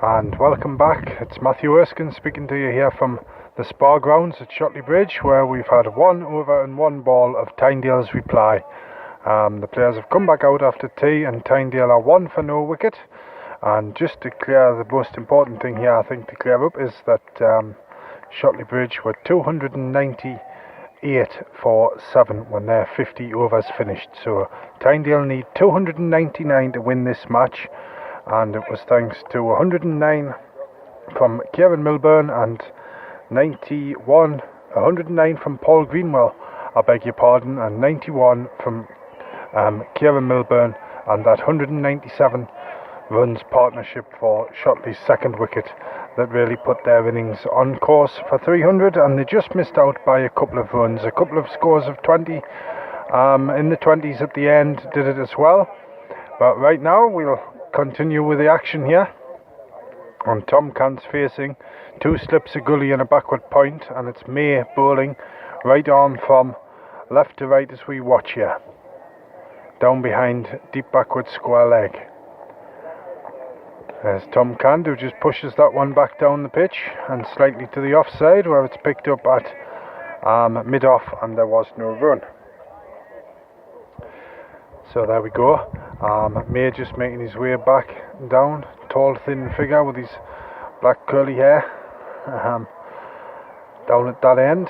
And welcome back. It's Matthew Erskine speaking to you here from the Spa grounds at Shotley Bridge, where we've had 1 over and 1 ball of Tynedale's reply. The players have come back out after tea, and Tynedale are 1 for no wicket. And just to clear, the most important thing here I think to clear up is that Shotley Bridge were 298 for 7 when their 50 overs finished. So Tynedale need 299 to win this match, and it was thanks to 109 from Kieran Milburn and 109 from Paul Greenwell, I beg your pardon, and 91 from Kieran Milburn, and that 197 runs partnership for Shotley's second wicket that really put their innings on course for 300, and they just missed out by a couple of runs. A couple of scores of 20 in the 20s at the end did it as well. But right now we'll continue with the action here. And Tom Cant's facing 2 slips of gully and a backward point, and it's May bowling right arm from left to right as we watch here. Down behind, deep backward square leg. There's Tom Cant, who just pushes that one back down the pitch and slightly to the offside, where it's picked up at mid-off, and there was no run. So there we go. May just making his way back down, tall thin figure with his black curly hair down at that end.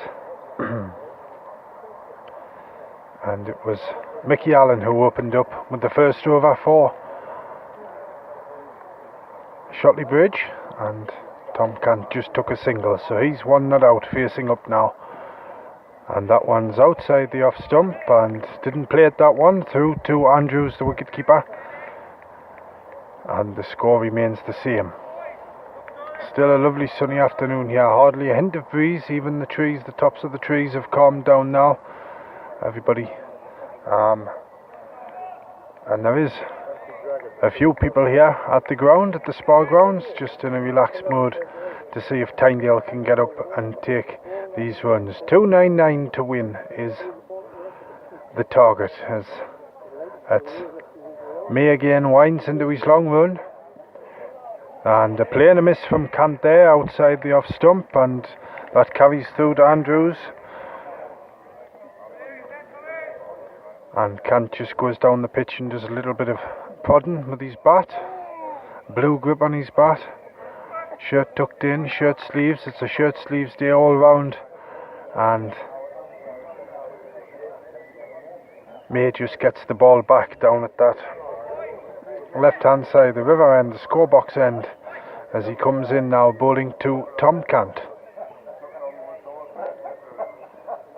And it was Mickey Allen who opened up with the first over for Shotley Bridge, and Tom Cant just took a single, so he's 1 not out, facing up now. And that one's outside the off stump, and didn't play it that one, through to Andrews, the wicketkeeper. And the score remains the same. Still a lovely sunny afternoon here, hardly a hint of breeze, even the trees, the tops of the trees have calmed down now. Everybody, and there is a few people here at the ground, at the Spa grounds, just in a relaxed mood to see if Tynedale can get up and take these runs. 299 to win is the target, as it's May again winds into his long run, and a play and a miss from Cant there outside the off stump, and that carries through to Andrews, and Cant just goes down the pitch and does a little bit of prodding with his bat, blue grip on his bat, shirt tucked in, shirt sleeves. It's a shirt sleeves day all round, and May just gets the ball back down at that left hand side, the river end, the scorebox end, as he comes in now bowling to Tom Cant.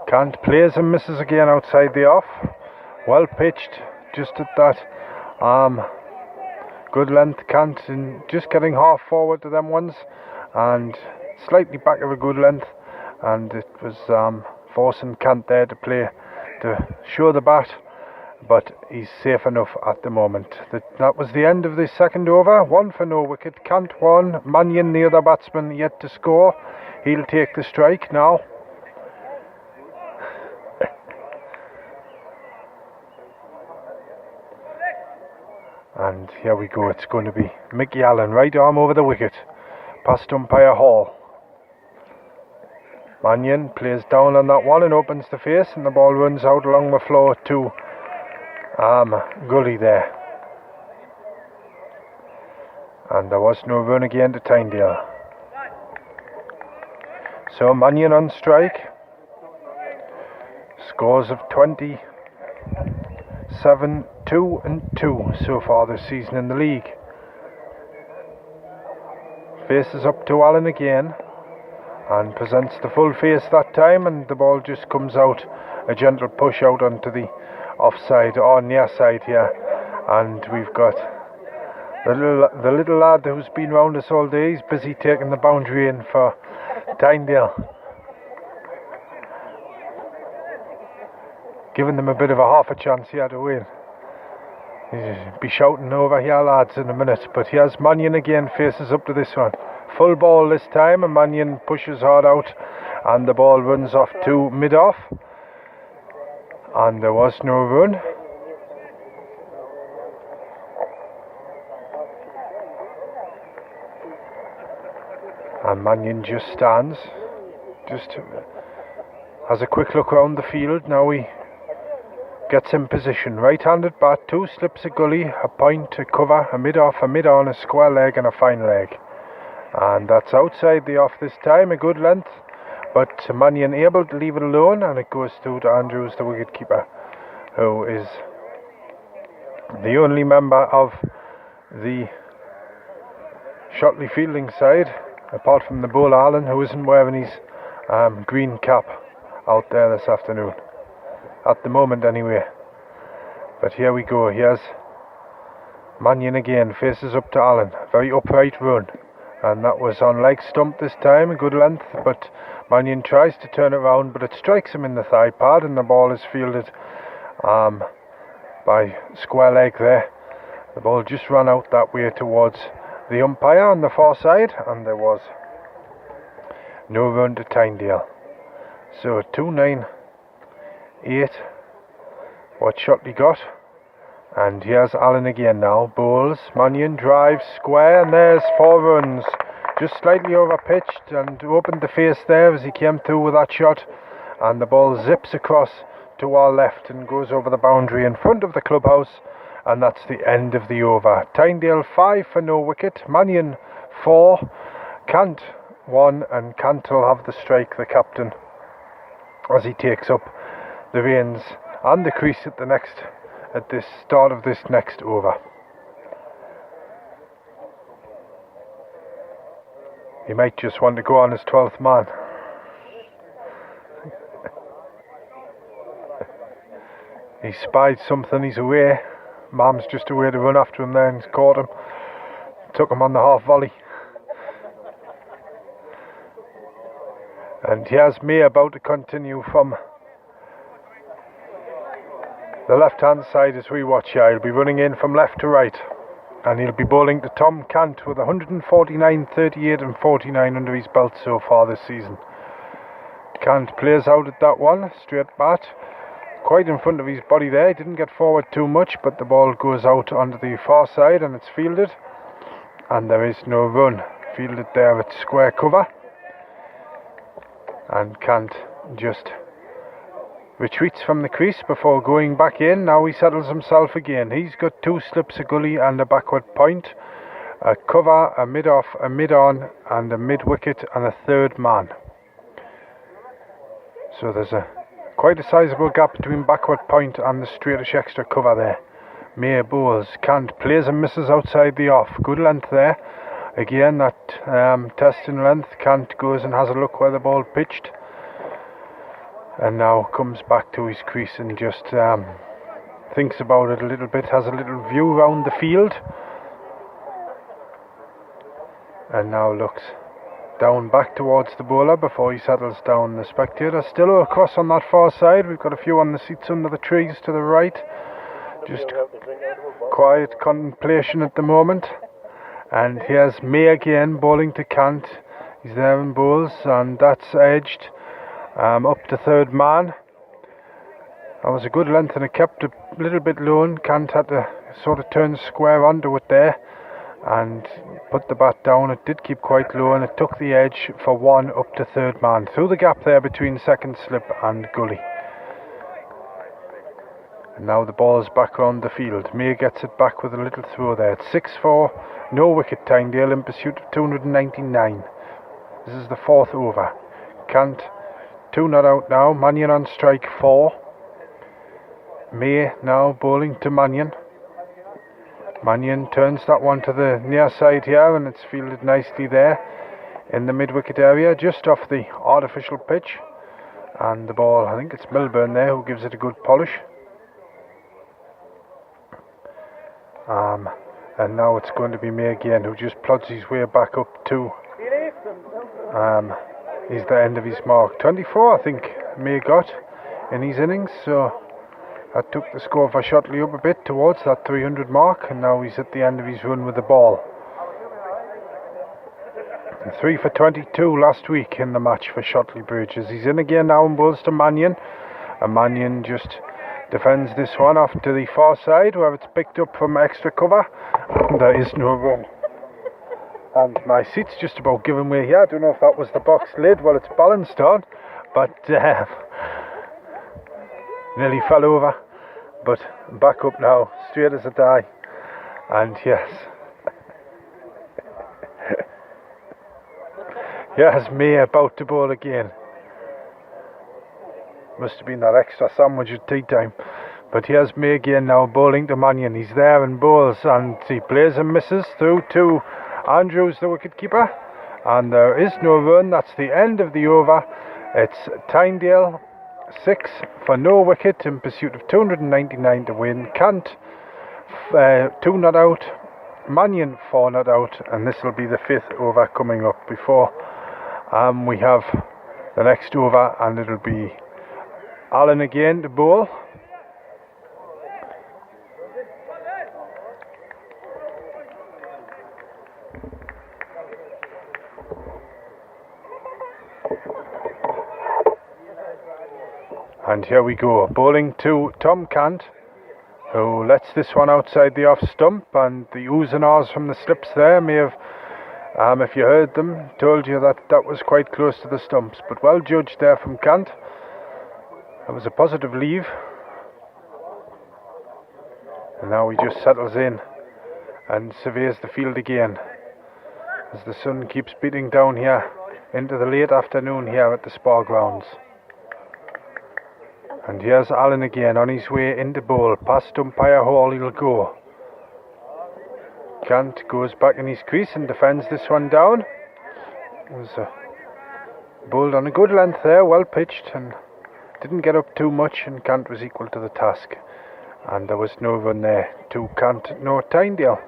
Cant plays and misses again outside the off, well pitched just at that good length. Cant in just getting half forward to them ones, and slightly back of a good length, and it was forcing Cant there to play to show the bat, but he's safe enough at the moment. That was the end of the second over. 1 for no wicket. Cant 1, Mannion, the other batsman, yet to score. He'll take the strike now. And here we go, it's going to be Mickey Allen, right arm over the wicket, past umpire Hall. Mannion plays down on that one and opens the face, and the ball runs out along the floor to Gully there. And there was no run again to Tynedale. So Mannion on strike. Scores of 27, 2 and 2 so far this season in the league. Faces up to Allen again, and presents the full face that time, and the ball just comes out, a gentle push out onto the offside or near side here, and we've got the little lad who's been round us all day. He's busy taking the boundary in for Tynedale, giving them a bit of a half a chance here to win. He'll be shouting over here, lads, in a minute. But here's Mannion again, faces up to this one. Full ball this time, and Mannion pushes hard out, and the ball runs off to mid-off, and there was no run. and Mannion just stands, just has a quick look around the field. Now he gets in position, right-handed bat, 2 slips, a gully, a point, a cover, a mid-off, a mid-on, a square leg and a fine leg, and that's outside the off this time, a good length, but Mannion able to leave it alone, and it goes through to Andrews, the wicket keeper, who is the only member of the Shotley fielding side, apart from the bowler Allen, who isn't wearing his green cap out there this afternoon, at the moment anyway. But here we go, here's Mannion again, faces up to Allen, very upright run, and that was on leg stump this time, a good length, but Mannion tries to turn it around, but it strikes him in the thigh pad, and the ball is fielded by square leg there. The ball just ran out that way towards the umpire on the far side, and there was no run to Tynedale. So 2-9-8 what Shotley got, and here's Allen again now, bowls, Mannion drives square, and there's 4 runs, just slightly over pitched and opened the face there as he came through with that shot, and the ball zips across to our left and goes over the boundary in front of the clubhouse, and that's the end of the over. Tynedale 5 for no wicket, Mannion 4, Cant 1, and Cant will have the strike, the captain, as he takes up the reins and the crease at this start of this next over. He might just want to go on his 12th man. He spied something, he's away. Mam's just away to run after him there and he's caught him. Took him on the half volley. And here's May about to continue from the left hand side as we watch here. He'll be running in from left to right, and he'll be bowling to Tom Cant with 149, 38 and 49 under his belt so far this season. Cant plays out at that one, straight bat, quite in front of his body there. He didn't get forward too much, but the ball goes out onto the far side and it's fielded, and there is no run. Fielded there at square cover, and Cant just retreats from the crease before going back in. Now he settles himself again. He's got 2 slips, a gully and a backward point, a cover, a mid-off, a mid-on and a mid-wicket and a 3rd man. So there's quite a sizable gap between backward point and the straightish extra cover there. May bowls, Cant plays and misses outside the off. Good length there. Again that testing length. Cant goes and has a look where the ball pitched, and now comes back to his crease and just thinks about it a little bit, has a little view around the field, and now looks down back towards the bowler before he settles down. The spectators still across on that far side. We've got a few on the seats under the trees to the right. Just quiet contemplation at the moment. And here's May again bowling to Cant. He's there in bowls, and that's edged up to 3rd man. That was a good length and it kept a little bit low, and Cant had to sort of turn square onto it there and put the bat down. It did keep quite low, and it took the edge for 1 up to 3rd man, through the gap there between second slip and gully. And now the ball's back round the field. May gets it back with a little throw there. It's 6-4, no wicket. Tynedale in pursuit of 299. This is the 4th over. Cant 2 not out now. Mannion on strike 4. May now bowling to Mannion. Mannion turns that one to the near side here, and it's fielded nicely there in the mid-wicket area, just off the artificial pitch. And the ball, I think it's Milburn there who gives it a good polish. And now it's going to be May again, who just plods his way back up to he's the end of his mark. 24 I think May got in his innings, so that took the score for Shotley up a bit towards that 300 mark, and now he's at the end of his run with the ball. And 3 for 22 last week in the match for Shotley Bridges. He's in again now and bowls to Mannion, and Mannion just defends this one off to the far side where it's picked up from extra cover. There is no run. And my seat's just about giving way here. I don't know if that was the box lid. Well, it's balanced on, but nearly fell over. But back up now, straight as a die. And yes, here's May about to bowl again. Must have been that extra sandwich at tea time. But here's May again now, bowling to Mannion. He's there and bowls, and he plays and misses through to Andrews, the wicket-keeper. And there is no run. That's the end of the over. It's Tynedale 6 for no wicket in pursuit of 299 to win. Cant 2 not out. Mannion 4 not out. And this will be the 5th over coming up before we have the next over, and it'll be Allen again to bowl. And here we go, bowling to Tom Cant, who lets this one outside the off stump, and the oohs and ahs from the slips there may have, if you heard them, told you that that was quite close to the stumps. But well judged there from Cant. That was a positive leave. And now he just settles in and surveys the field again as the sun keeps beating down here into the late afternoon here at the Spa grounds. And here's Allen again on his way into bowl. Past umpire Hall he'll go. Cant goes back in his crease and defends this one down. It was bowled on a good length there, well pitched, and didn't get up too much, and Cant was equal to the task. And there was no run there to Cant nor Tynedale.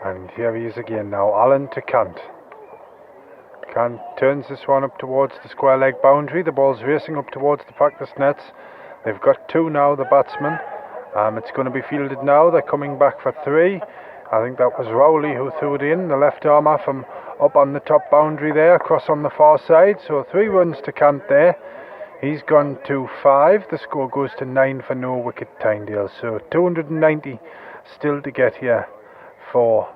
And here he is again now, Allen to Cant. Cant turns this one up towards the square leg boundary. The ball's racing up towards the practice nets. They've got 2 now, the batsmen. It's going to be fielded now. They're coming back for 3. I think that was Rowley who threw it in, the left armour from up on the top boundary there, across on the far side. So 3 runs to Cant there. He's gone to 5. The score goes to 9 for no wicket Tynedale. So 290 still to get here for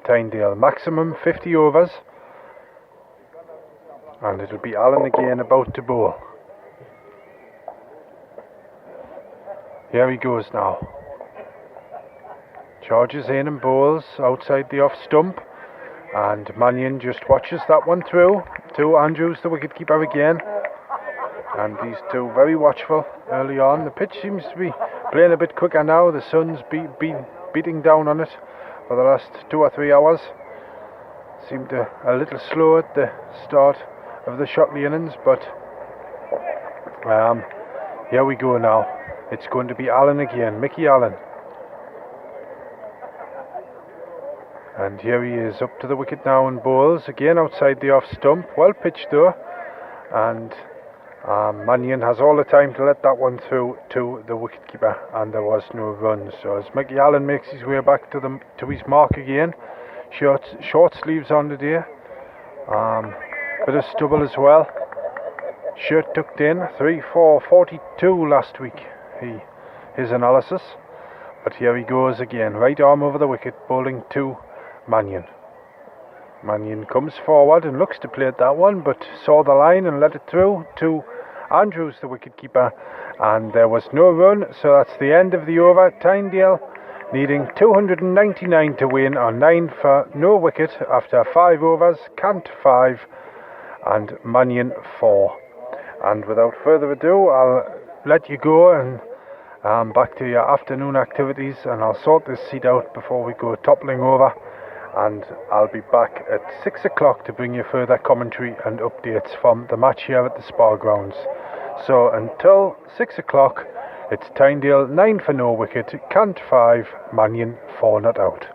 Tynedale. Maximum 50 overs. And it'll be Allen again about to bowl. Here he goes now. Charges in and bowls outside the off stump. And Mannion just watches that one through to Andrews, the wicketkeeper again. And these two very watchful early on. The pitch seems to be playing a bit quicker now. The sun's beating down on it for the last 2 or 3 hours. Seemed a little slow at the start of the Shotley innings, but here we go now. It's going to be Allen again, Mickey Allen. And here he is up to the wicket now and bowls again outside the off stump. Well pitched though, and Mannion has all the time to let that one through to the wicketkeeper, and there was no run. So as Mickey Allen makes his way back to his mark again, short sleeves on today, bit of stubble as well, shirt tucked in, 3-4-42 last week, his analysis. But here he goes again, right arm over the wicket, bowling to Mannion. Mannion comes forward and looks to play at that one, but saw the line and let it through to Andrews, the wicketkeeper, and there was no run. So that's the end of the over. Tynedale needing 299 to win on 9 for no wicket after 5 overs. Cant 5 and Mannion 4. And without further ado, I'll let you go and back to your afternoon activities, and I'll sort this seat out before we go toppling over. And I'll be back at 6 o'clock to bring you further commentary and updates from the match here at the Spa grounds. So until 6 o'clock, it's Tynedale 9 for no wicket, Cant 5, Mannion 4 not out.